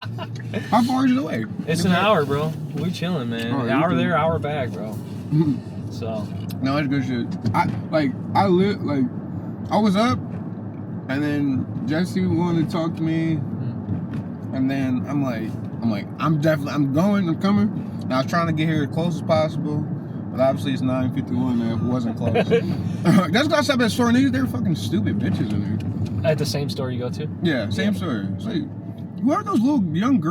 How far is it away? It's an hour, bro. We chilling, man. Oh, Hour there, hour back, bro. So. No, that's good shit. I was up, and then Jesse wanted to talk to me, and then I'm coming. And I was trying to get here as close as possible, but obviously it's 9:51 and it wasn't close. That's because I stopped at store niggas. They were fucking stupid bitches in there. At the same store you go to? Yeah, same store. It's like, whoever those little blonde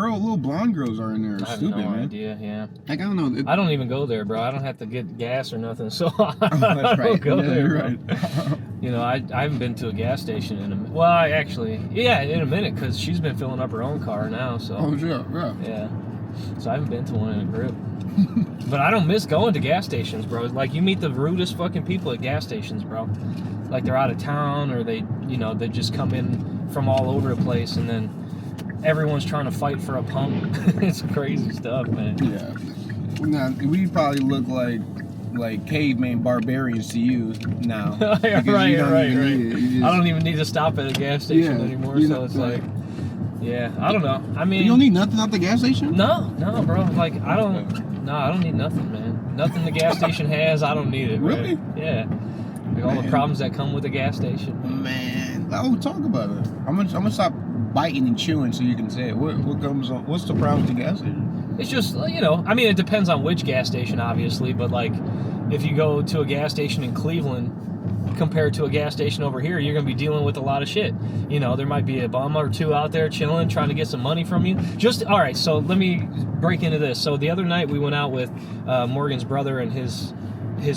girls are in there are stupid, man. I have no idea, yeah. Like, I don't know. I don't even go there, bro. I don't have to get gas or nothing, so That's I don't right. go there, You're bro. right. You know, I haven't been to a gas station in a minute. Well, in a minute, because she's been filling up her own car now, so. Oh, yeah. Yeah. So I haven't been to one in a grip. But I don't miss going to gas stations, bro. Like, you meet the rudest fucking people at gas stations, bro. Like, they're out of town, or they just come in from all over the place, and then everyone's trying to fight for a pump. It's crazy stuff, man. Yeah. Now, we probably look like caveman barbarians to you now. Right. I don't even need to stop at a gas station anymore, so it's like, yeah, I don't know. I mean, you don't need nothing at the gas station? No, bro. Like, I don't need nothing, man. Nothing the gas station has, I don't need it. Really? Right? Yeah. Like all the problems that come with the gas station. Man, I will talk about it. I'm gonna stop biting and chewing so you can say it. What comes on? What's the problem with the gas station? It's just, I mean, it depends on which gas station, obviously, but like, if you go to a gas station in Cleveland compared to a gas station over here, you're gonna be dealing with a lot of shit. There might be a bum or two out there chilling, trying to get some money from you. All right, so let me break into this. So the other night we went out with Morgan's brother and his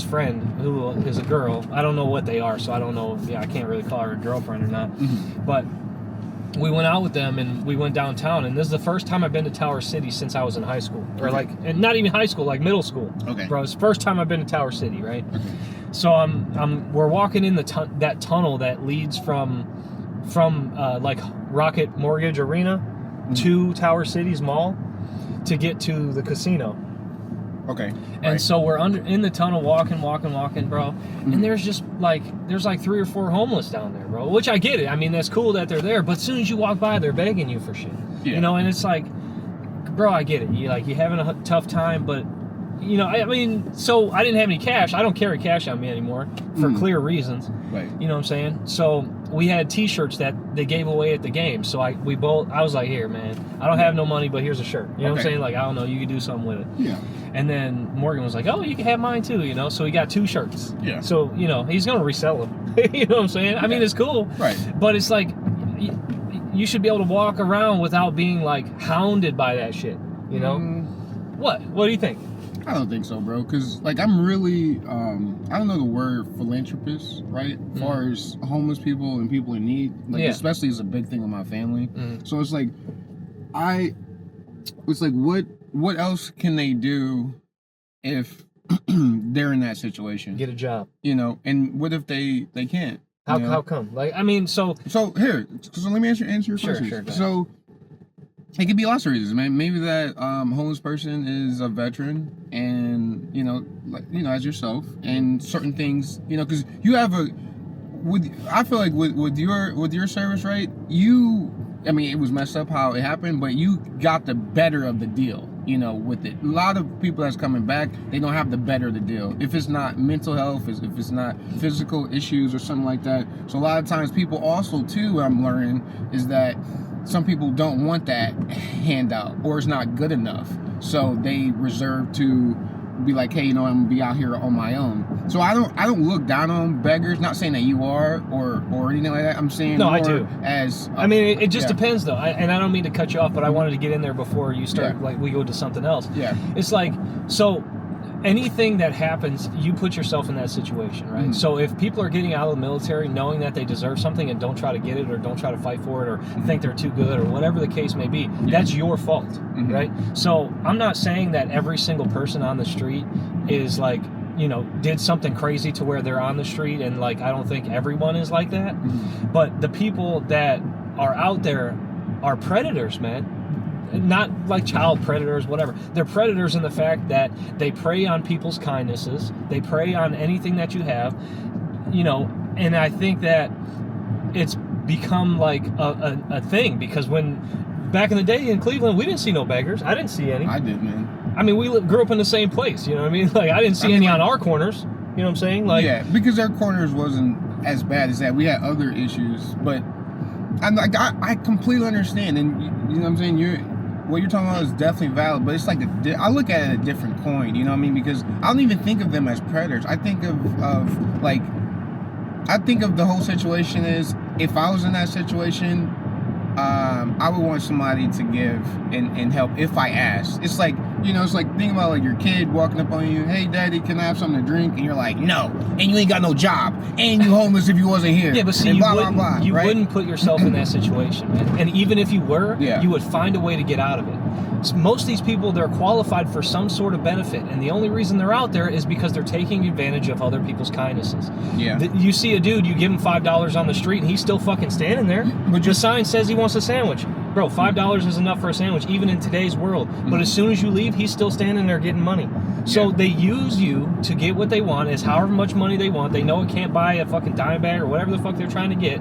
friend, who is a girl. I don't know what they are, so I don't know. Yeah, I can't really call her a girlfriend or not. Mm-hmm. But we went out with them and we went downtown, and this is the first time I've been to Tower City since I was in high school, or and not even high school, like middle school. Okay. Bro, it's the first time I've been to Tower City, right? Okay. So we're walking in that tunnel that leads from like Rocket Mortgage Arena to Tower City's mall to get to the casino. Okay. And so we're in the tunnel walking, bro. Mm-hmm. And there's like 3 or 4 homeless down there, bro. Which I get it. I mean, that's cool that they're there. But as soon as you walk by, they're begging you for shit. Yeah. And it's like, bro, I get it. You're having a tough time, but I mean, so I didn't have any cash. I don't carry cash on me anymore for clear reasons. Right. You know what I'm saying? So we had T-shirts that they gave away at the game. So I was like, here, man, I don't have no money, but here's a shirt. You know what I'm saying? Like, I don't know, you can do something with it. Yeah. And then Morgan was like, oh, you can have mine too, So he got 2 shirts. Yeah. So, he's going to resell them. You know what I'm saying? I mean, it's cool. Right. But it's like, you should be able to walk around without being like hounded by that shit, What do you think? I don't think so, bro. Because, I'm really, I don't know the word philanthropist, right? As far as homeless people and people in need. Especially is a big thing with my family. So it's like, what else can they do if they're in that situation? Get a job. And what if they can't? How come? Like, I mean, so let me answer your question. Sure. So, it could be lots of reasons, man. Maybe that homeless person is a veteran, and as yourself, and certain things, because you have I feel like with your service, right? I mean, it was messed up how it happened, but you got the better of the deal, with it. A lot of people that's coming back, they don't have the better of the deal. If it's not mental health, if it's not physical issues or something like that. So a lot of times people also, too, what I'm learning is that some people don't want that handout, or it's not good enough. So they reserve to be like, hey, I'm gonna be out here on my own. So I don't look down on beggars. Not saying that you are or anything like that. I'm saying no, I do. I mean, it just depends though. And I don't mean to cut you off, but I wanted to get in there before you start. Like, we go to something else. Yeah. It's like, so anything that happens, you put yourself in that situation, right? Mm-hmm. So if people are getting out of the military knowing that they deserve something and don't try to get it, or don't try to fight for it, or think they're too good, or whatever the case may be, that's your fault, right? So I'm not saying that every single person on the street is like, did something crazy to where they're on the street, and like, I don't think everyone is like that. But the people that are out there are predators, man. Not like child predators, whatever. They're predators in the fact that they prey on people's kindnesses. They prey on anything that you have, and I think that it's become like a thing, because when back in the day in Cleveland, we didn't see no beggars. I didn't see any. I did, man. I mean, we grew up in the same place. You know what I mean? Like, I didn't see any on our corners. You know what I'm saying? Like, yeah, because our corners wasn't as bad as that. We had other issues, but I completely understand, and you know what I'm saying. What you're talking about is definitely valid, but it's like I look at it a different coin. You know what I mean? Because I don't even think of them as predators. I think of the whole situation is, if I was in that situation, I would want somebody to give and help if I asked. It's like, you know, it's like, think about like your kid walking up on you, hey daddy, can I have something to drink? And you're like, no, and you ain't got no job, and you homeless if you wasn't here. Yeah, but see, you wouldn't put yourself in that situation, man. And even if you were, you would find a way to get out of it. Most of these people, they're qualified for some sort of benefit, and the only reason they're out there is because they're taking advantage of other people's kindnesses. Yeah. You see a dude, you give him $5 on the street, and he's still fucking standing there. But the sign says he wants a sandwich. Bro, $5 is enough for a sandwich, even in today's world. But as soon as you leave, he's still standing there getting money. So they use you to get what they want, is however much money they want. They know it can't buy a fucking dime bag or whatever the fuck they're trying to get.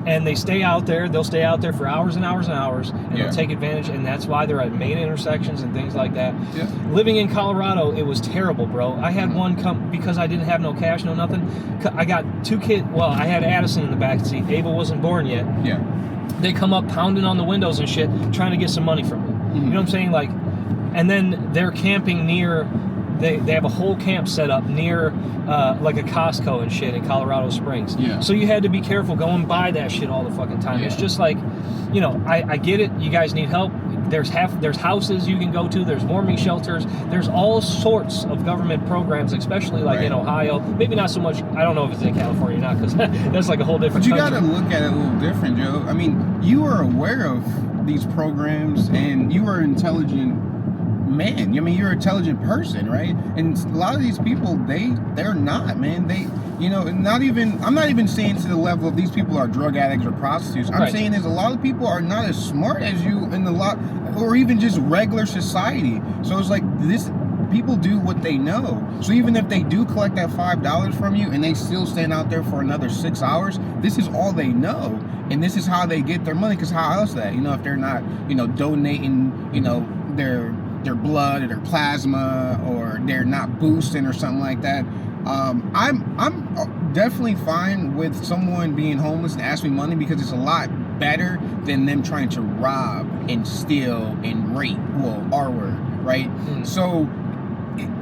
And they stay out there. They'll stay out there for hours and hours and hours, and they'll take advantage. And that's why they're at main intersections and things like that. Living in Colorado, it was terrible, bro. I had one come, because I didn't have no cash, no nothing. I got 2 kids. Well, I had Addison in the back seat. Ava wasn't born yet. They come up pounding on the windows and shit, trying to get some money from me. You know what I'm saying? Like, and then they're camping near, they have a whole camp set up near like a Costco and shit in Colorado Springs. So you had to be careful going by that shit all the fucking time. It's just like, you know, I get it. You guys need help. There's houses you can go to. There's warming shelters. There's all sorts of government programs, especially like in Ohio. Maybe not so much. I don't know if it's in California or not, because that's like a whole different. But you country. got to look at it a little different, Joe. I mean, you are aware of these programs, and you are an intelligent man. I mean, you're an intelligent person, right? And a lot of these people, they're not, man. They, you know, I'm not even saying to the level of these people are drug addicts or prostitutes. I'm saying is a lot of people are not as smart as you in a lot, or even just regular society. So it's like this, people do what they know. So even if they do collect that $5 from you and they still stand out there for another 6 hours, this is all they know. And this is how they get their money, because how else that, you know, if they're not, you know, donating, you know, their blood or their plasma, or they're not boosting or something like that. I'm definitely fine with someone being homeless and asking me money, because it's a lot better than them trying to rob and steal and rape. Well, our word, right? So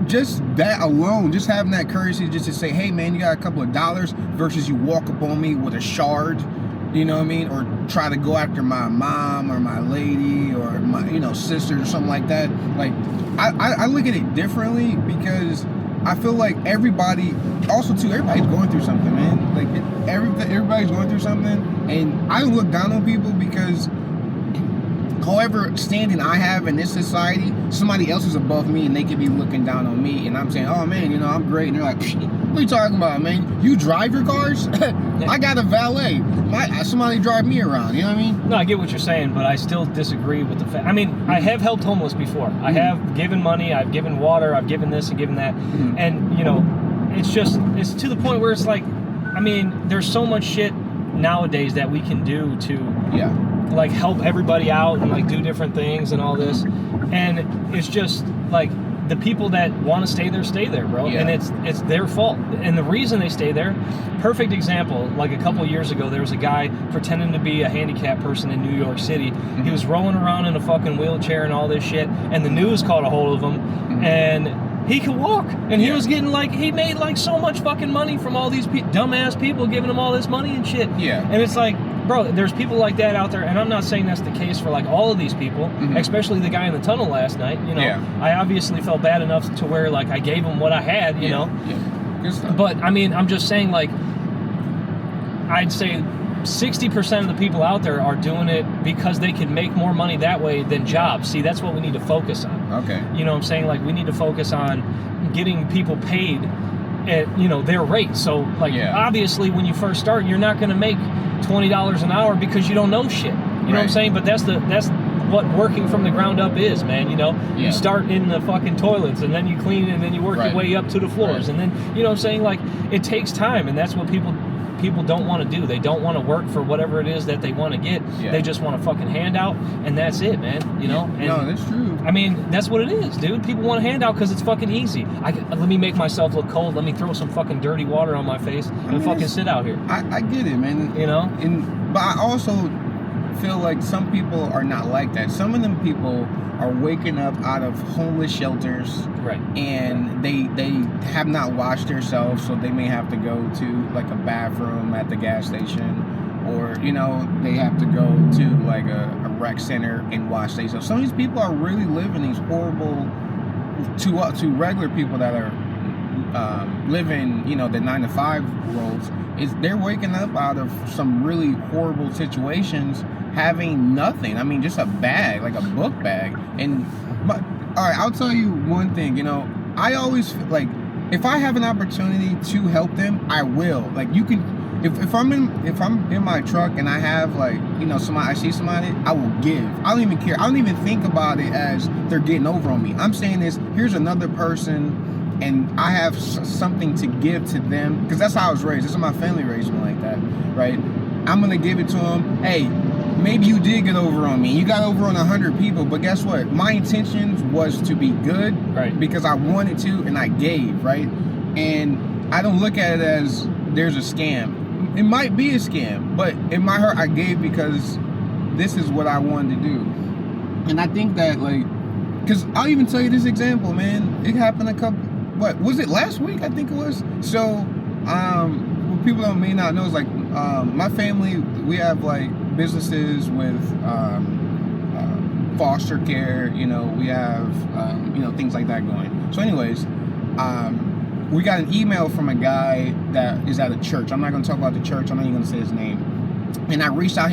just that alone, just having that courtesy just to say, hey man, you got a couple of dollars, versus you walk up on me with a shard, you know what I mean, or try to go after my mom or my lady or my, you know, sister or something like that. Like, I look at it differently, because I feel like everybody, also too, everybody's going through something, man. Like, everybody's going through something, and I look down on people because however standing I have in this society, somebody else is above me, and they could be looking down on me, and I'm saying, oh man, you know, I'm great, and they're like, what are you talking about, man? You drive your cars? I got a valet. Somebody drive me around, you know what I mean? No, I get what you're saying, but I still disagree with the fact. I mean, I have helped homeless before. I have given money, I've given water, I've given this and given that. And, you know, it's to the point where it's like, I mean, there's so much shit nowadays that we can do to like help everybody out and like do different things and all this. And it's just like, the people that want to stay there, bro. And it's their fault. And the reason they stay there, perfect example, like a couple of years ago, there was a guy pretending to be a handicapped person in New York City. He was rolling around in a fucking wheelchair and all this shit, and the news caught a hold of him, and he could walk, and he was getting like, he made like so much fucking money from all these dumbass people giving him all this money and shit. And it's like, bro, there's people like that out there, and I'm not saying that's the case for like all of these people, especially the guy in the tunnel last night. You know, I obviously felt bad enough to where like I gave him what I had, you know. But I mean, I'm just saying, like, I'd say 60% of the people out there are doing it because they can make more money that way than jobs. See, that's what we need to focus on. You know what I'm saying? Like, we need to focus on getting people paid at, you know, their rate. So like, obviously when you first start, you're not going to make $20 an hour because you don't know shit. You know what I'm saying? But that's what working from the ground up is, man. You know, you start in the fucking toilets, and then you clean, and then you work your way up to the floors, and then, you know what I'm saying? Like, it takes time, and that's what people people don't want to do. They don't want to work for whatever it is that they want to get. Yeah. They just want a fucking handout, and that's it, man. You know? And, no, that's true. I mean, that's what it is, dude. People want a handout because it's fucking easy. Let me make myself look cold. Let me throw some fucking dirty water on my face and fucking sit out here. I get it, man. You know? But I also feel like some people are not like that. Some of them people are waking up out of homeless shelters, right? And they have not washed themselves, so they may have to go to like a bathroom at the gas station, or you know, they have to go to like a rec center and wash themselves. Some of these people are really living these horrible to regular people that are living, you know, the 9-to-5 roles. They're waking up out of some really horrible situations, having nothing. I mean, just a bag, like a book bag. But all right, I'll tell you one thing. You know, I always like, if I have an opportunity to help them, I will. Like, you can. If I'm in my truck and I have, like, you know, I see somebody, I will give. I don't even care. I don't even think about it as they're getting over on me. I'm saying this, here's another person, and I have something to give to them, because that's how I was raised. This is my family raised me like that, right? I'm gonna give it to them. Hey, maybe you did get over on me. You got over on 100 people, but guess what? My intentions was to be good, right? Because I wanted to, and I gave, right? And I don't look at it as there's a scam. It might be a scam, but in my heart, I gave because this is what I wanted to do. And I think that, like, because I'll even tell you this example, man. It happened what was it, last week? I think it was. So, what people may not know is, like, my family, we have, like, businesses with foster care, you know, we have, you know, things like that going. So anyways, we got an email from a guy that is at a church. I'm not going to talk about the church. I'm not even going to say his name. And I reached out to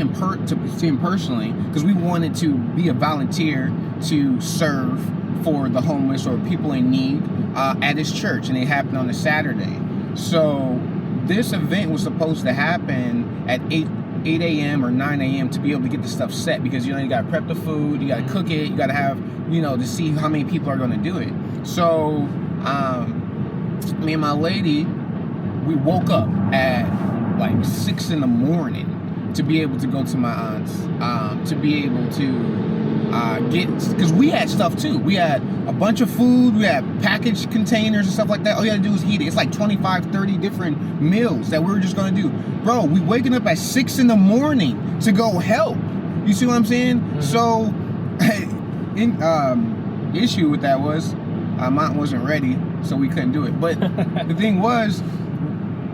him personally because we wanted to be a volunteer to serve for the homeless or people in need at his church. And it happened on a Saturday. So this event was supposed to happen at 8 a.m. or 9 a.m. to be able to get the stuff set, because, you know, you got to prep the food, you got to cook it, you got to have, you know, to see how many people are going to do it. So me and my lady, we woke up at like 6 in the morning to be able to go to my aunt's, to be able to get, because we had stuff too. We had a bunch of food, we had packaged containers and stuff like that. All you gotta do is heat it. It's like 25, 30 different meals that we were just gonna do. Bro, we waking up at 6 in the morning to go help. You see what I'm saying? Mm-hmm. So, issue with that was, my aunt wasn't ready, so we couldn't do it. But the thing was,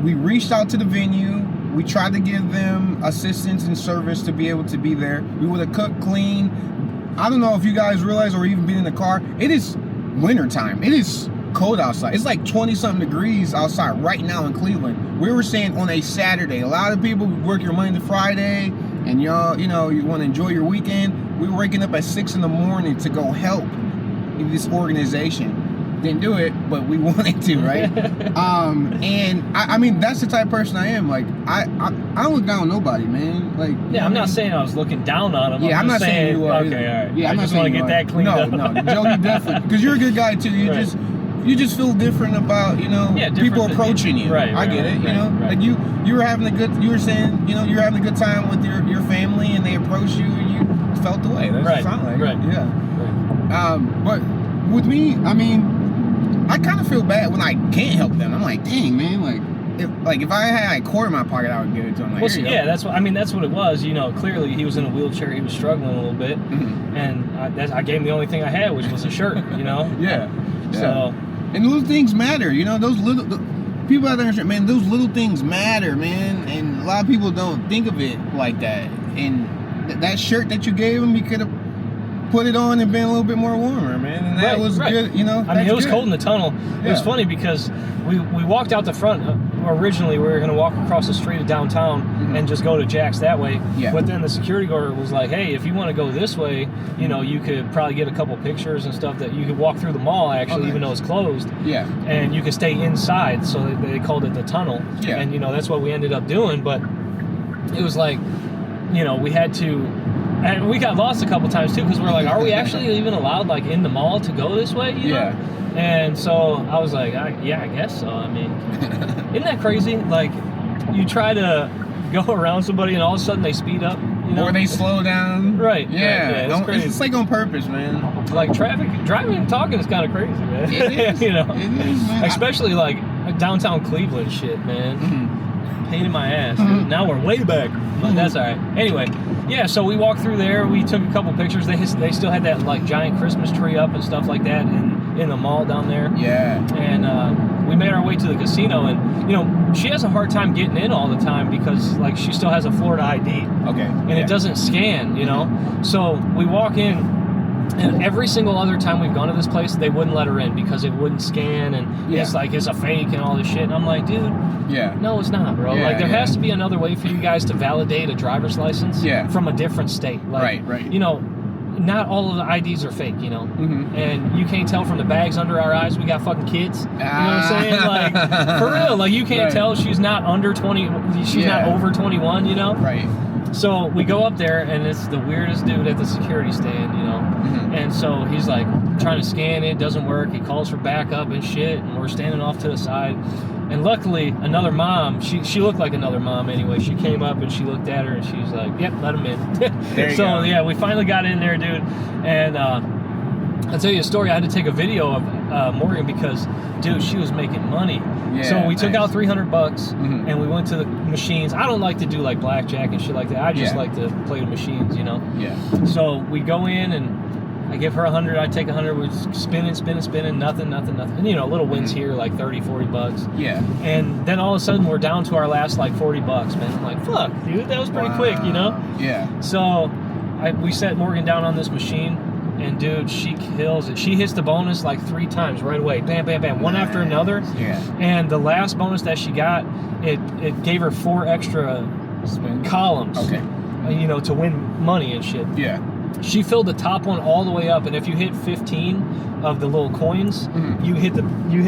we reached out to the venue. We tried to give them assistance and service to be able to be there. We would have cooked, clean. I don't know if you guys realize, or even been in the car, it is winter time. It is cold outside. It's like 20-something degrees outside right now in Cleveland. We were saying on a Saturday. A lot of people work your Monday to Friday, and y'all, you know, you want to enjoy your weekend. We were waking up at 6 in the morning to go help this organization. Didn't do it, but we wanted to, right? And I mean, that's the type of person I am. Like, I don't look down on nobody, man. Like, yeah, I'm not saying I was looking down on him. Yeah, I'm not saying you are. Okay, all right. Yeah, I just want to get that cleaned up. No, Joe, you definitely, because you're a good guy too. You right. You just feel different about, you know, people approaching you. Right. I get it. You know, like you were having a good. You were saying, you know, you're having a good time with your family, and they approached you, and you felt the way. That's what it sounded like. Right. Yeah. Right. But with me, I mean, I kind of feel bad when I can't help them. I'm like, dang, man, if I had a quarter in my pocket, I would give it to him. Like, well, yeah, that's what it was. You know, clearly he was in a wheelchair, he was struggling a little bit, and I gave him the only thing I had, which was a shirt. You know. Yeah. So. And little things matter. You know, those little people out there, man. Those little things matter, man. And a lot of people don't think of it like that. And that shirt that you gave him, you could have put it on and been a little bit more warmer, man. And that was good, you know. I mean, it was cold in the tunnel. It was funny because we walked out the front. Originally, we were going to walk across the street of downtown and just go to Jack's that way. Yeah. But then the security guard was like, hey, if you want to go this way, you know, you could probably get a couple pictures and stuff that you could walk through the mall, actually, even though it's closed. Yeah. And you could stay inside, so they called it the tunnel. Yeah. And, you know, that's what we ended up doing. But it was like, you know, we had to... And we got lost a couple times too, because we're like, are we actually even allowed, like, in the mall to go this way? You know? And so I was like, yeah, I guess so. I mean, isn't that crazy? Like, you try to go around somebody and all of a sudden they speed up, you know? Or they slow down. Right. Yeah. It's crazy. It's like on purpose, man. Like driving and talking is kind of crazy, man. It is. You know? It is, man. Especially like downtown Cleveland shit, man. Mm-hmm. Pain in my ass, dude. Now we're way back, but that's all right. Anyway, yeah, so we walked through there. We took a couple pictures. They still had that like giant Christmas tree up and stuff like that in the mall down there. Yeah. And we made our way to the casino, and you know she has a hard time getting in all the time because like she still has a Florida ID. Okay. And it doesn't scan, you know. So we walk in, and every single other time we've gone to this place, they wouldn't let her in because it wouldn't scan, and it's like it's a fake and all this shit. And I'm like, dude, no, it's not, bro. Like there has to be another way for you guys to validate a driver's license from a different state. Like, right. You know, not all of the IDs are fake, you know. And you can't tell from the bags under our eyes we got fucking kids. You know what I'm saying? Like for real, like you can't tell she's not under 20. She's not over 21, you know. Right. So we go up there, and it's the weirdest dude at the security stand, you know. And so he's like trying to scan it, doesn't work. He calls for backup and shit, and we're standing off to the side. And luckily, another mom, she looked like another mom anyway. She came up and she looked at her and she's like, "Yep, let him in." There you so go. yeah, we finally got in there, dude. And I'll tell you a story. I had to take a video of Morgan because, dude, she was making money. Yeah, so we took out $300 Mm-hmm. and we went to the machines. I don't like to do like blackjack and shit like that. I just like to play the machines, you know. Yeah. So we go in and I give her 100, I take 100, we're spinning, nothing. And, you know, little wins here, like 30, 40 bucks. Yeah. And then all of a sudden we're down to our last like 40 bucks, man. I'm like, fuck, dude, that was pretty quick, you know? Yeah. So we set Morgan down on this machine, and dude, she kills it. She hits the bonus like 3 times right away. Bam, bam, bam, one after another. Yeah. And the last bonus that she got, it gave her 4 extra columns. Okay. You know, to win money and shit. Yeah. She filled the top one all the way up, and if you hit 15 of the little coins, you hit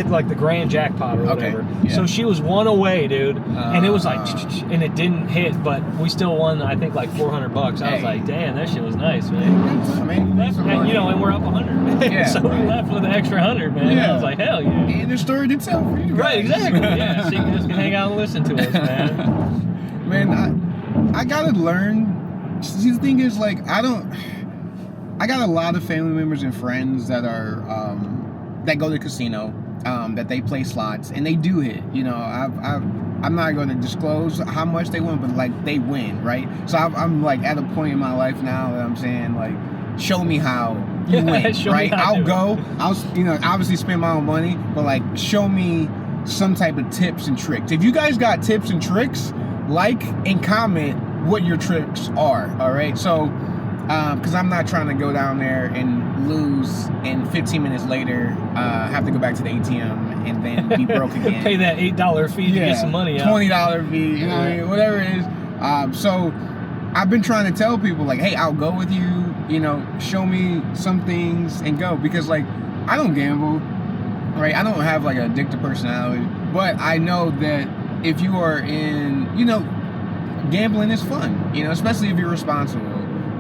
like the grand jackpot or whatever. Yeah. So she was 1 away, dude, and it was like, and it didn't hit, but we still won. I think like $400. I was like, damn, that shit was nice, man. And, you know, and we're up 100. Yeah, so we left with an extra 100, man. Yeah. I was like, hell yeah. And the story did tell for you guys. Right, exactly. Yeah, so you can just hang out and listen to us, man. Man, I gotta learn. See, the thing is, like, I got a lot of family members and friends that are that go to the casino, that they play slots and they do hit. You know, I'm not going to disclose how much they win, but like they win, right? So I'm like at a point in my life now that I'm saying, like, show me how you win, right? I'll go. I'll, you know, obviously spend my own money, but like show me some type of tips and tricks. If you guys got tips and tricks, like and comment what your tricks are. All right, so because I'm not trying to go down there and lose, and 15 minutes later have to go back to the ATM and then be broke again. Pay that $8 fee to get some money out. $20 fee, you know what I mean? Whatever it is. So I've been trying to tell people, like, hey, I'll go with you, you know, show me some things and go, because like I don't gamble, right? I don't have like an addictive personality, but I know that if you are in, you know, gambling is fun, you know, especially if you're responsible.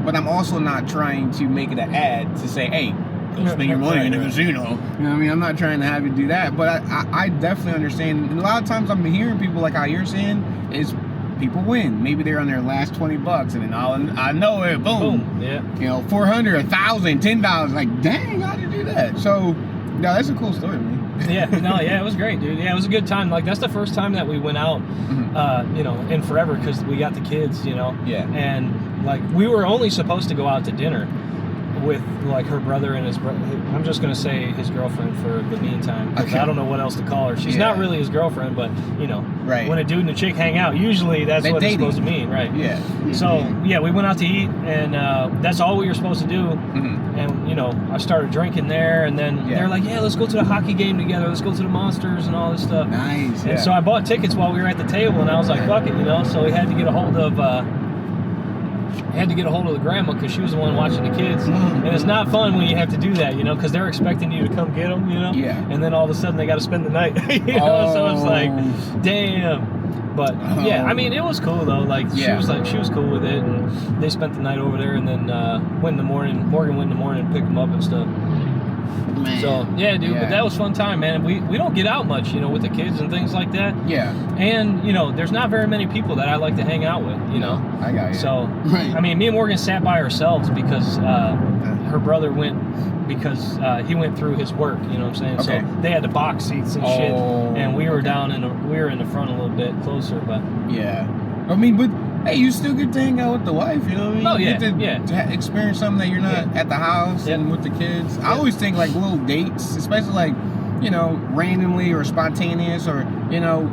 But I'm also not trying to make it an ad to say, hey, go spend your money in the casino. You know what I mean? I'm not trying to have you do that. But I definitely understand. And a lot of times I'm hearing people, like how you're saying, is people win. Maybe they're on their last $20 and then I know it, boom. Yeah. You know, 400, 1,000, 10,000. Like, dang, how'd you do that? So, yeah, that's a cool story, man. It was great, dude. Yeah, it was a good time. Like, that's the first time that we went out, you know, in forever, because we got the kids, you know. Yeah. And like, we were only supposed to go out to dinner with like her brother and his brother. I'm just gonna say his girlfriend for the meantime, because I don't know what else to call her. She's not really his girlfriend, but you know, when a dude and a chick hang out, usually that's what it's supposed to mean, right? Yeah. So yeah, we went out to eat, and that's all we were supposed to do. And you know, I started drinking there, and then they're like, yeah, let's go to the hockey game together. Let's go to the Monsters and all this stuff. Nice. And so I bought tickets while we were at the table, and I was like, fuck it, you know. So we had to get a hold of. the grandma, because she was the one watching the kids. And it's not fun when you have to do that, you know, because they're expecting you to come get them, you know. Yeah. And then all of a sudden they got to spend the night, you know. So it's like, damn. But yeah, I mean, it was cool though. Like she was cool with it, and they spent the night over there, and then Morgan went in the morning and picked them up and stuff. Man. So yeah, dude, but that was fun time, man. We don't get out much, you know, with the kids and things like that. Yeah. And you know, there's not very many people that I like to hang out with, you know. I got you. So I mean, me and Morgan sat by ourselves because her brother went because he went through his work, you know what I'm saying? Okay. So they had the box seats and shit, and we were down we were in the front a little bit closer, but yeah. I mean, but hey, you still get to hang out with the wife, you know what I mean? Oh, yeah, you get to experience something that you're not at the house and with the kids. I always think like little dates, especially like, you know, randomly or spontaneous, or, you know,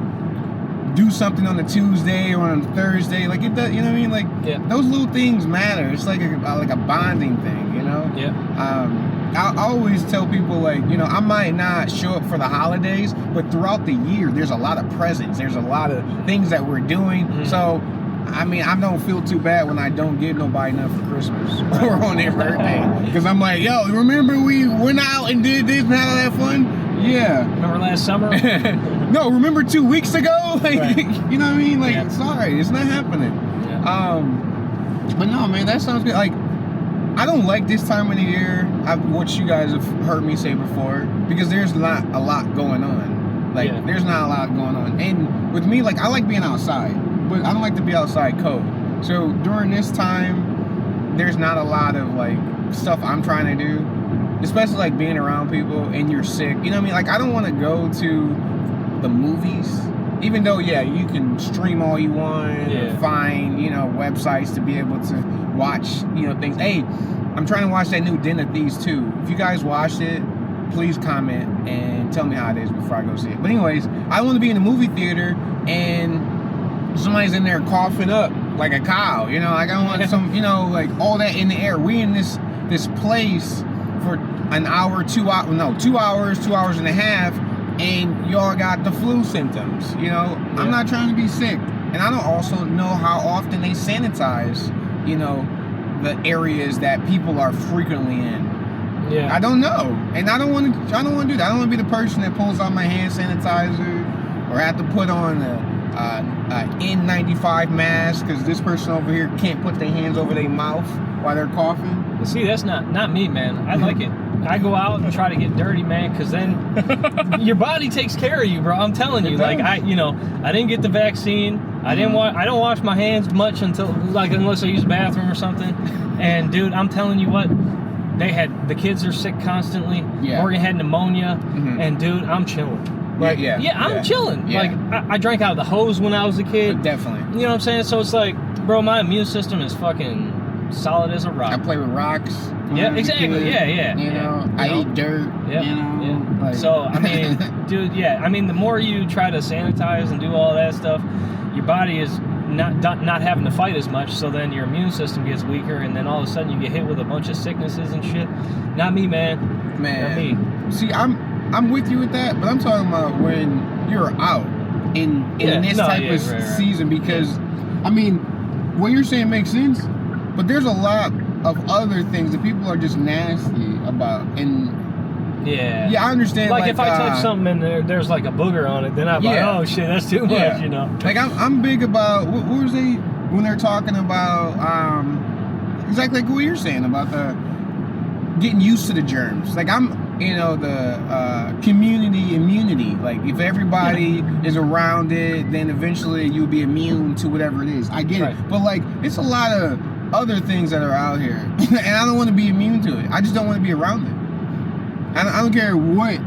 do something on a Tuesday or on a Thursday. Like, it does, you know what I mean? Like, those little things matter. It's like a bonding thing, you know? Yeah. I always tell people, like, you know, I might not show up for the holidays, but throughout the year, there's a lot of presents. There's a lot of things that we're doing. Mm-hmm. So, I mean, I don't feel too bad when I don't give nobody enough for Christmas or on their birthday. Because I'm like, yo, remember we went out and did this and had all that fun? Yeah. Remember last summer? No, remember 2 weeks ago? Like, you know what I mean? Like, sorry, it's not happening. Yeah. But no, man, that sounds good. Like, I don't like this time of the year, what you guys have heard me say before, because there's not a lot going on. Like, there's not a lot going on. And with me, like, I like being outside, but I don't like to be outside cold. So during this time, there's not a lot of, like, stuff I'm trying to do, especially, like, being around people and you're sick. You know what I mean? Like, I don't want to go to the movies, even though, you can stream all you want, or find, you know, websites to be able to watch, you know, things. Hey, I'm trying to watch that new Den of Thieves 2. If you guys watched it, please comment and tell me how it is before I go see it. But anyways, I want to be in a movie theater and somebody's in there coughing up like a cow, you know, like I want some, you know, like all that in the air. We in this place for an hour, 2 hours, no, 2 hours, 2 hours and a half, and y'all got the flu symptoms, you know. I'm not trying to be sick. And I don't also know how often they sanitize, you know, the areas that people are frequently in. Yeah. I don't know. And I don't want to do that. I don't want to be the person that pulls out my hand sanitizer or have to put on a N95 mask because this person over here can't put their hands over their mouth while they're coughing. See, that's not me, man. I like it. I go out and try to get dirty, man, because then your body takes care of you, bro. I'm telling you. Like, I didn't get the vaccine. I don't wash my hands much unless I use the bathroom or something. And dude, I'm telling you what, the kids are sick constantly. Yeah. Morgan had pneumonia, and dude, I'm chilling. Like, I'm chilling. Yeah. Like, I drank out of the hose when I was a kid. Definitely. You know what I'm saying? So it's like, bro, my immune system is fucking solid as a rock. I play with rocks. Yeah, exactly. Yeah. You know, I eat dirt. Yeah. You know. Like. So I mean, dude, I mean, the more you try to sanitize and do all that stuff, your body is not having to fight as much. So then your immune system gets weaker, and then all of a sudden you get hit with a bunch of sicknesses and shit. Not me, man. Not me. See, I'm with you with that, but I'm talking about when you're out in this type of season, because I mean, what you're saying makes sense, but there's a lot of other things that people are just nasty about. And I understand. Like if I touch something and there's like a booger on it, then I'm like, oh shit, that's too much, you know. Like I'm big about what was they when they're talking about exactly like what you're saying about the getting used to the germs. Like the community immunity. Like if everybody is around it, then eventually you'll be immune to whatever it is. I get it, but like it's a lot of other things that are out here, and I don't want to be immune to it. I just don't want to be around it. I don't care what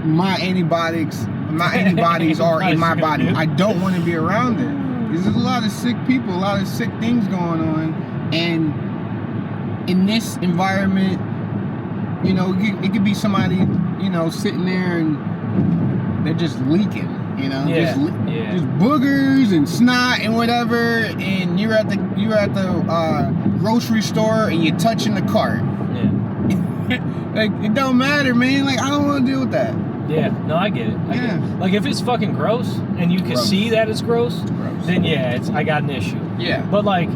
my antibodies are in my body. I don't want to be around it. Because there's a lot of sick people, a lot of sick things going on, and in this environment, you know, it could be somebody, you know, sitting there and they're just leaking, you know, just boogers and snot and whatever, and you're at the grocery store and you're touching the cart. Like, it don't matter, man. Like, I don't want to deal with that. Yeah, no, I get it. I get it. Like, if it's fucking gross and you can see that it's gross, then I got an issue. Yeah. But like,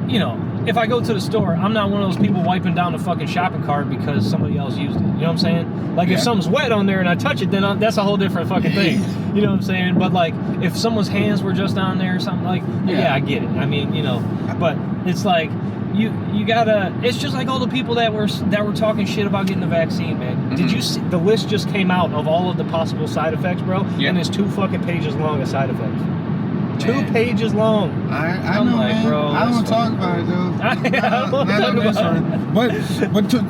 you know, if I go to the store, I'm not one of those people wiping down the fucking shopping cart because somebody else used it. You know what I'm saying? Like, if something's wet on there and I touch it, then that's a whole different fucking thing. You know what I'm saying? But like, if someone's hands were just on there or something, like, I get it. I mean, you know, but it's like, you gotta. It's just like all the people that were talking shit about getting the vaccine, man. Mm-hmm. Did you see the list just came out of all of the possible side effects, bro? Yep. And it's 2 fucking pages long of side effects. Man. 2 pages long. I'm know, like, man. Bro, I don't want to talk about it though. I don't talk about it.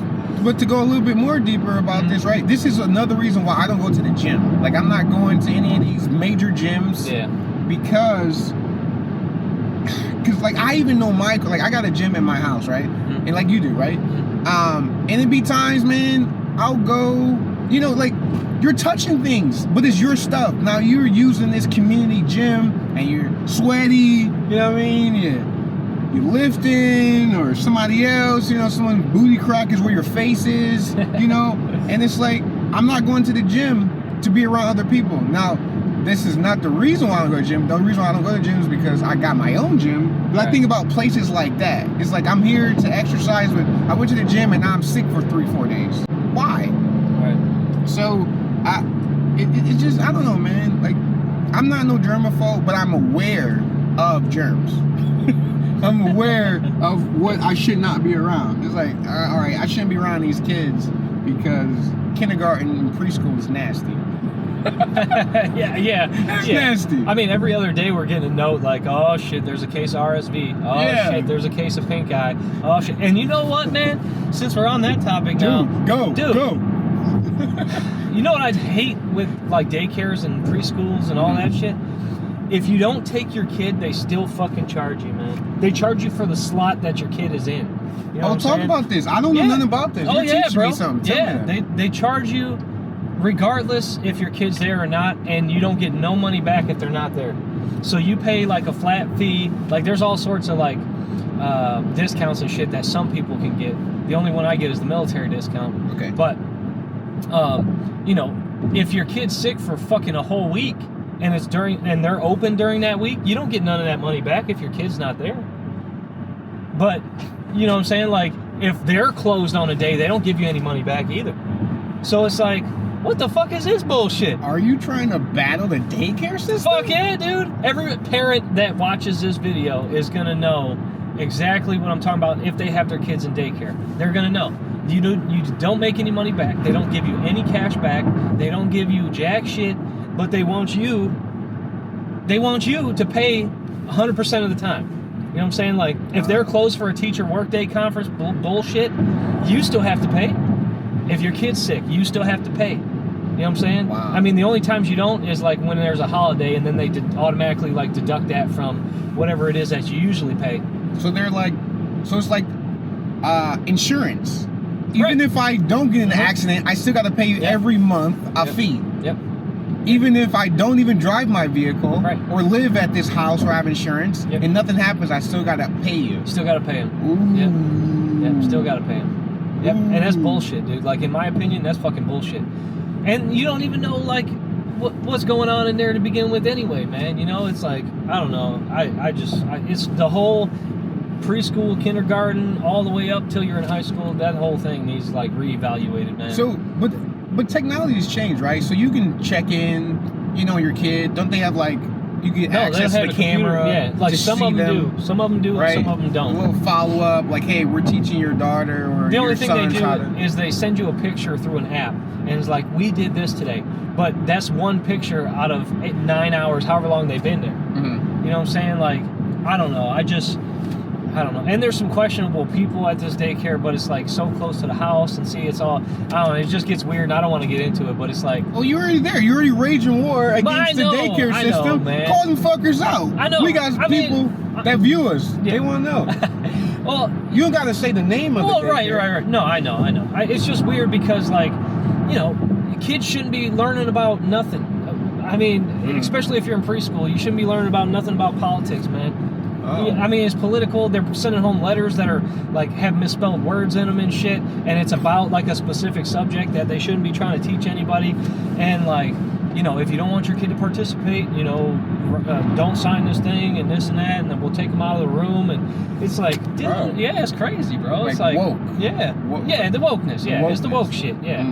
But to go a little bit more deeper about this, right? This is another reason why I don't go to the gym. Like, I'm not going to any of these major gyms. Yeah. Because like, I even know I got a gym in my house, right? Mm-hmm. And like you do, right? Mm-hmm. And it be times, man, I'll go, you know, like, you're touching things, but it's your stuff. Now you're using this community gym and you're sweaty, you know what I mean? You're lifting, or somebody else, you know, someone's booty crack is where your face is, you know? And it's like, I'm not going to the gym to be around other people. Now, this is not the reason why I don't go to the gym. The reason why I don't go to the gym is because I got my own gym. But I think about places like that. It's like, I'm here to exercise, but I went to the gym and now I'm sick for 3-4 days. Why? Right. So, it just, I don't know, man. Like, I'm not no germaphobe, but I'm aware of germs. I'm aware of what I should not be around. It's like, all right, I shouldn't be around these kids because kindergarten and preschool is nasty. yeah. Nasty. I mean, every other day we're getting a note like, oh shit, there's a case of RSV. Oh shit, there's a case of pink eye. Oh shit. And you know what, man? Since we're on that topic now, go. You know what I'd hate with like daycares and preschools and all that shit? If you don't take your kid, they still fucking charge you, man. They charge you for the slot that your kid is in. You know talk about this. I don't know nothing about this. Oh, You're teaching bro. me something. Tell me that. They charge you regardless if your kid's there or not, and you don't get no money back if they're not there. So you pay like a flat fee. Like, there's all sorts of like discounts and shit that some people can get. The only one I get is the military discount. Okay. But you know, if your kid's sick for fucking a whole week and they're open during that week, you don't get none of that money back if your kid's not there. But you know what I'm saying? Like, if they're closed on a day, they don't give you any money back either. So it's like, what the fuck is this bullshit? Are you trying to battle the daycare system? Fuck yeah, dude. Every parent that watches this video is gonna know exactly what I'm talking about if they have their kids in daycare. They're gonna know. You don't make any money back. They don't give you any cash back. They don't give you jack shit, but they want you to pay 100% of the time. You know what I'm saying? Like, if they're closed for a teacher workday conference bullshit, you still have to pay. If your kid's sick, you still have to pay. You know what I'm saying? Wow. I mean, the only times you don't is like when there's a holiday, and then they automatically like deduct that from whatever it is that you usually pay. So it's like insurance. Even if I don't get in an accident, I still got to pay you every month a fee. Yep. Even if I don't even drive my vehicle or live at this house where I have insurance and nothing happens, I still got to pay you. Still got to pay him. Yep. Still got to pay him. Yep. And that's bullshit, dude. Like, in my opinion, that's fucking bullshit. And you don't even know, like, what's going on in there to begin with anyway, man. You know, it's like, I don't know. It's the whole preschool, kindergarten, all the way up till you're in high school. That whole thing needs, like, reevaluated, man. So, but technology has changed, right? So you can check in, you know, your kid. Don't they have, like, you get access to the camera? Yeah, like some of them do. Some of them do, right? And some of them don't. A little follow up, like, hey, we're teaching your daughter or the your only thing they do how to... is they send you a picture through an app, and it's like, we did this today. But that's one picture out of 9 hours, however long they've been there. Mm-hmm. You know what I'm saying? Like, I don't know. I don't know. And there's some questionable people at this daycare, but it's like so close to the house, and see, it's all, I don't know, it just gets weird, and I don't want to get into it, but it's like... Oh, you're already there. You're already raging war against the daycare system. Man. Call them fuckers out. I know. We got people that view us. Yeah. They want to know. Well, you don't got to say the name of the daycare. Right. No, I know. It's just weird because, like, you know, kids shouldn't be learning about nothing. I mean, especially if you're in preschool, you shouldn't be learning about nothing about politics, man. Oh. I mean, it's political. They're sending home letters that are, like, have misspelled words in them and shit, and it's about, like, a specific subject that they shouldn't be trying to teach anybody. And, like, you know, if you don't want your kid to participate, you know, don't sign this thing and this and that, and then we'll take them out of the room. And it's like, dude, yeah, it's crazy, bro. It's like woke. Yeah. Yeah, the wokeness. Yeah, it's the woke shit. Yeah.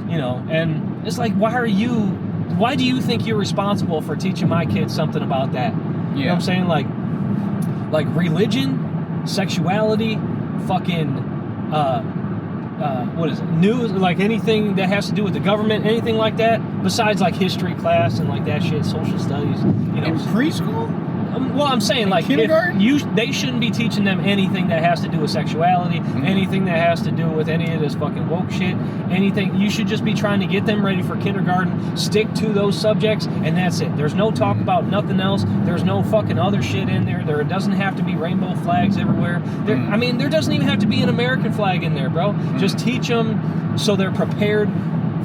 You know, and it's like, why do you think you're responsible for teaching my kids something about that? You know what I'm saying? Like religion, sexuality, fucking what is it, news, like anything that has to do with the government, anything like that, besides like history class and like that shit, social studies, you know. In preschool? Well, I'm saying, like, they shouldn't be teaching them anything that has to do with sexuality, anything that has to do with any of this fucking woke shit, anything. You should just be trying to get them ready for kindergarten, stick to those subjects, and that's it. There's no talk about nothing else. There's no fucking other shit in there. There doesn't have to be rainbow flags everywhere. I mean, there doesn't even have to be an American flag in there, bro. Just teach them so they're prepared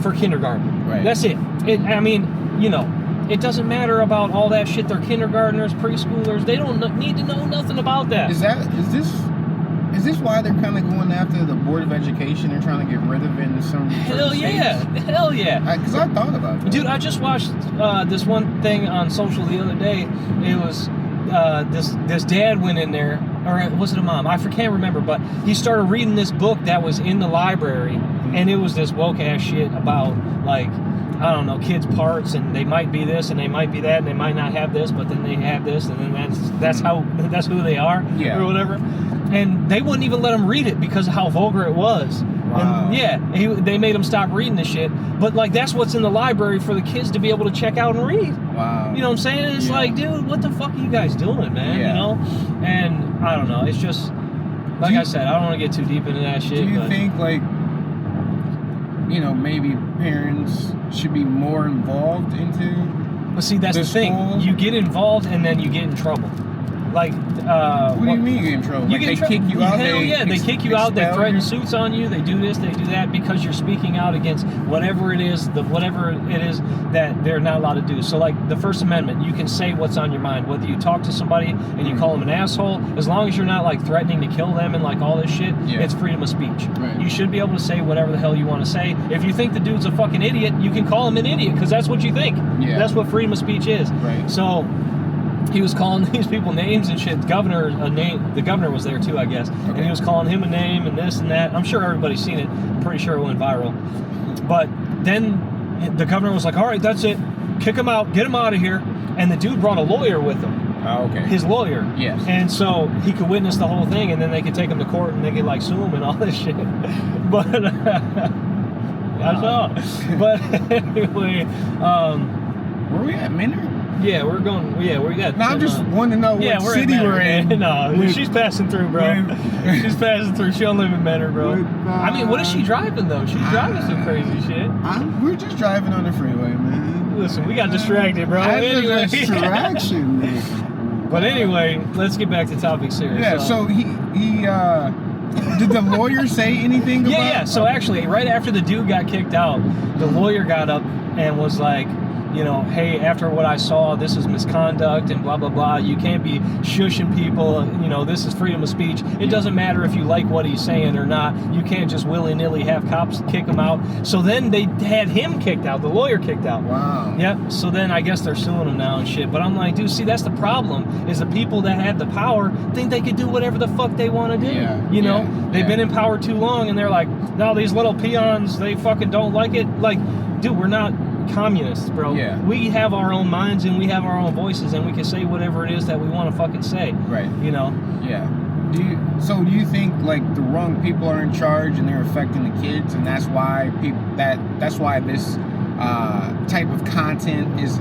for kindergarten. Right. That's it. I mean, you know, it doesn't matter about all that shit. They're kindergartners, preschoolers. They don't need to know nothing about that. Is this why they're kind of going after the Board of Education? They're trying to get rid of it in some Hell yeah. states? Hell yeah. Because I thought about that. Dude, I just watched this one thing on social the other day. It was this dad went in there, or was it a mom? I can't remember, but he started reading this book that was in the library, and it was this woke ass shit about, like, I don't know, kids' parts, and they might be this and they might be that, and they might not have this, but then they have this, and then that's who they are, or whatever. And they wouldn't even let him read it because of how vulgar it was. Wow. And yeah, they made him stop reading the shit. But like, that's what's in the library for the kids to be able to check out and read. Wow. You know what I'm saying? It's like, dude, what the fuck are you guys doing, man? You know? And I don't know. It's just, like I said, I don't want to get too deep into that shit. Do you think, like, you know, maybe parents should be more involved into? But see, that's the thing. You get involved and then you get in trouble. Like, what do you mean you get in trouble? You like get kick you out? Hell yeah, they kick you out. They threaten suits on you. They do this, they do that because you're speaking out against whatever it is that they're not allowed to do. So, like the First Amendment, you can say what's on your mind. Whether you talk to somebody and you call them an asshole, as long as you're not like threatening to kill them and like all this shit, it's freedom of speech. Right. You should be able to say whatever the hell you want to say. If you think the dude's a fucking idiot, you can call him an idiot because that's what you think. Yeah. That's what freedom of speech is. Right. So he was calling these people names and shit. The governor was there too, I guess. Okay. And he was calling him a name and this and that. I'm sure everybody's seen it. I'm pretty sure it went viral. But then the governor was like, all right, that's it. Kick him out. Get him out of here. And the dude brought a lawyer with him. Oh, okay. His lawyer. Yes. And so he could witness the whole thing, and then they could take him to court and they could like sue him and all this shit. But I saw. But anyway, where we at, Minard? Yeah, we're going. Yeah, we got. No, I just want to know what city we're in. No, she's passing through, bro. She's passing through. She don't live in Menor, bro. I mean, what is she driving though? She's driving some crazy shit. We're just driving on the freeway, man. Listen, we got distracted, bro. Anyway. Distraction, man. But anyway, let's get back to topics here. Yeah. So he did the lawyer say anything about? Yeah. So actually, right after the dude got kicked out, the lawyer got up and was like, you know, hey, after what I saw, this is misconduct and blah, blah, blah. You can't be shushing people. You know, this is freedom of speech. It doesn't matter if you like what he's saying or not. You can't just willy-nilly have cops kick him out. So then they had him kicked out, the lawyer kicked out. Wow. Yep. So then I guess they're suing him now and shit. But I'm like, dude, see, that's the problem, is the people that have the power think they can do whatever the fuck they want to do. Yeah. You know, they've been in power too long and they're like, no, these little peons, they fucking don't like it. Like, dude, we're not communists, bro. Yeah. We have our own minds and we have our own voices and we can say whatever it is that we want to fucking say. Right. You know? Yeah. Do you think like the wrong people are in charge and they're affecting the kids, and that's why that's why this type of content is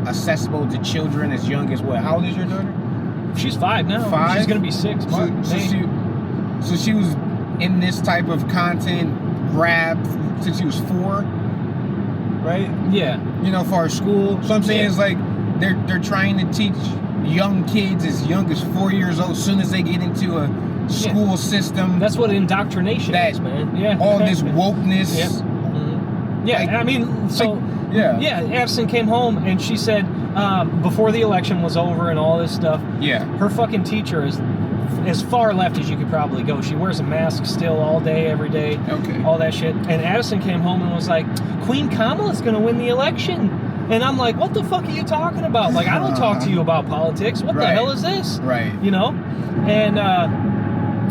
accessible to children as young as what? How old is your daughter? She's 5 now. 5? She's gonna be 6. So she was in this type of content grabbed since she was 4. Right? Yeah. You know, for our school. So I'm saying is like they're trying to teach young kids as young as 4 years old, as soon as they get into a school system. That's what indoctrination is, man. Yeah. All this wokeness. Yep. Mm-hmm. Yeah, like, I mean, so Addison came home and she said before the election was over and all this stuff. Yeah. Her fucking teacher is as far left as you could probably go. She wears a mask still all day, every day. Okay. All that shit. And Addison came home and was like, Queen Kamala's going to win the election. And I'm like, what the fuck are you talking about? Like, I don't talk to you about politics. What the hell is this? Right. You know? And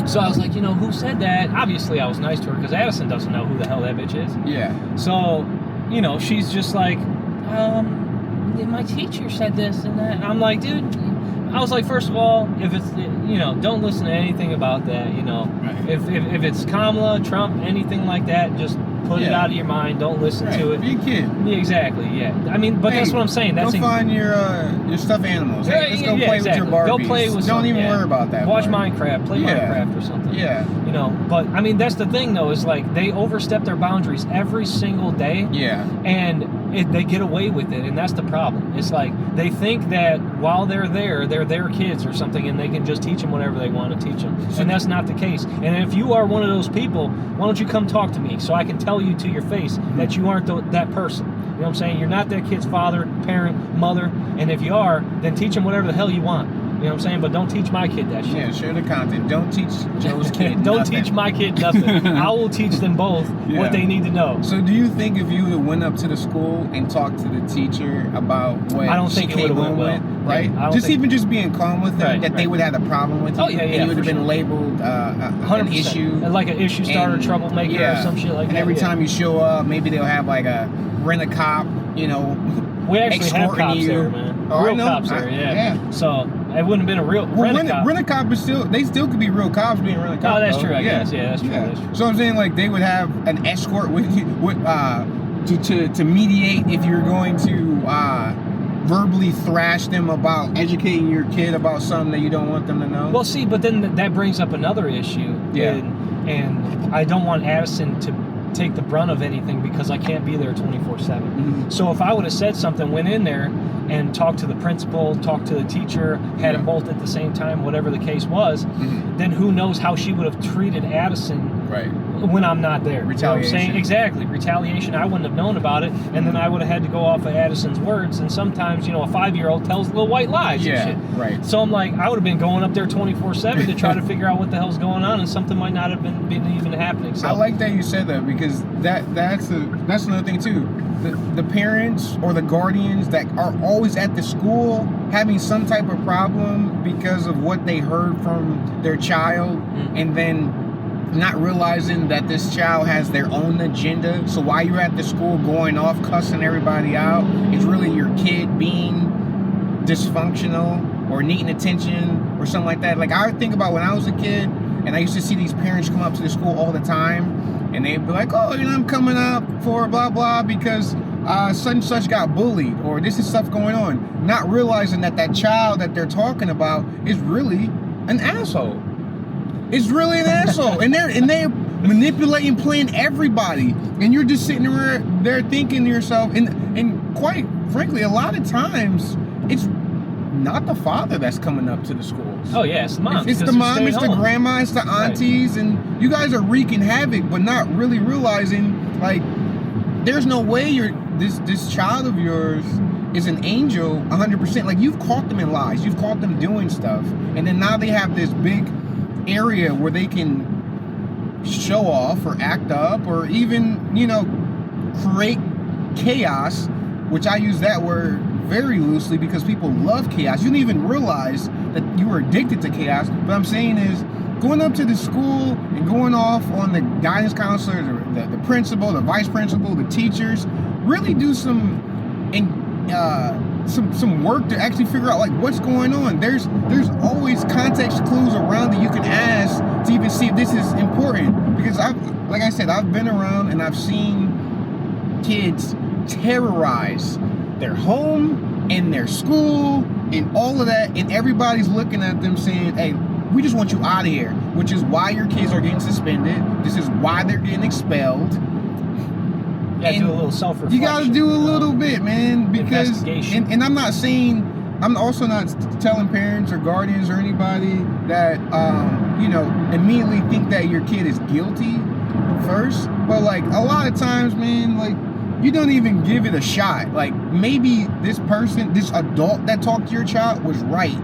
so I was like, you know, who said that? Obviously, I was nice to her because Addison doesn't know who the hell that bitch is. Yeah. So, you know, she's just like, my teacher said this and that. And I'm like, dude, I was like, first of all, if it's, don't listen to anything about that, Right. If it's Kamala, Trump, anything like that, just put it out of your mind. Don't listen to it. Be a kid. Yeah, exactly. Yeah. I mean, but that's what I'm saying. That's go find your stuffed animals. Hey, let's go play with your Barbies. Go play with Don't even worry about that. Watch Minecraft. Play Minecraft or something. Yeah. But I mean, that's the thing though. Is like they overstep their boundaries every single day. Yeah. And they get away with it, and that's the problem. It's like they think that while they're there, they're their kids or something, and they can just teach them whatever they want to teach them. And that's not the case. And if you are one of those people, why don't you come talk to me so I can tell you to your face that you aren't that person. You know what I'm saying? You're not that kid's father, parent, mother, and if you are, then teach them whatever the hell you want. You know what I'm saying? But don't teach my kid that shit. Yeah, share the content. Don't teach Joe's kid Don't nothing. teach my kid nothing. I will teach them both what they need to know. So do you think if you went up to the school and talked to the teacher about what I don't think it would have went well. Right? Just being calm with them, they would have a problem with it. Oh, yeah, and you would have been labeled an issue. Like an issue starter, troublemaker, or some shit like that. And every time you show up, maybe they'll have like a rent-a-cop, we actually have cops there, man. Real cops there, yeah. So it wouldn't have been a real rent-a-cop. Rent-a-cop is still could be real cops being rent-a-cop. Oh, that's true, I guess. Yeah, that's true. That's true. So I'm saying like they would have an escort with you, to mediate if you're going to verbally thrash them about educating your kid about something that you don't want them to know. Well, see, but then that brings up another issue. Yeah. And I don't want Addison to take the brunt of anything because I can't be there 24/7. So if I would have said something, went in there and talked to the principal, talked to the teacher, had them both at the same time, whatever the case was, then who knows how she would have treated Addison when I'm not there. Retaliation. You know what I'm saying? Exactly. Retaliation. I wouldn't have known about it, and then I would have had to go off of Addison's words, and sometimes, a 5-year-old tells little white lies and shit. Right. So I'm like, I would have been going up there 24/7 to try to figure out what the hell's going on, and something might not have been even happening. So I like that you said that because that's another thing too. The parents or the guardians that are always at the school having some type of problem because of what they heard from their child, and then not realizing that this child has their own agenda. So while you're at the school going off cussing everybody out, it's really your kid being dysfunctional or needing attention or something like that. Like I would think about when I was a kid and I used to see these parents come up to the school all the time and they'd be like, oh, I'm coming up for blah blah because such and such got bullied or this is stuff going on, not realizing that child that they're talking about is really an asshole. It's really an asshole, and they're manipulating, playing everybody, and you're just sitting there thinking to yourself, and quite frankly, a lot of times it's not the father that's coming up to the school. Oh yeah, it's the mom. It's the mom, it's the grandma, it's the aunties, and you guys are wreaking havoc, but not really realizing like there's no way this child of yours is an angel 100%. Like you've caught them in lies, you've caught them doing stuff, and then now they have this big area where they can show off or act up or even create chaos, which I use that word very loosely because people love chaos. You don't even realize that you were addicted to chaos. But I'm saying is going up to the school and going off on the guidance counselor, the principal, the vice principal, the teachers, really do some work to actually figure out like what's going on. There's always context clues around that you can ask to even see if this is important, because I've been around and I've seen kids terrorize their home and their school and all of that, and everybody's looking at them saying, hey, we just want you out of here, which is why your kids are getting suspended. This is why they're getting expelled. You gotta do a little self-reflection. You gotta do a little bit, man, because and I'm also not telling parents or guardians or anybody that immediately think that your kid is guilty first, but like a lot of times, man, like you don't even give it a shot. Like maybe this adult that talked to your child was right.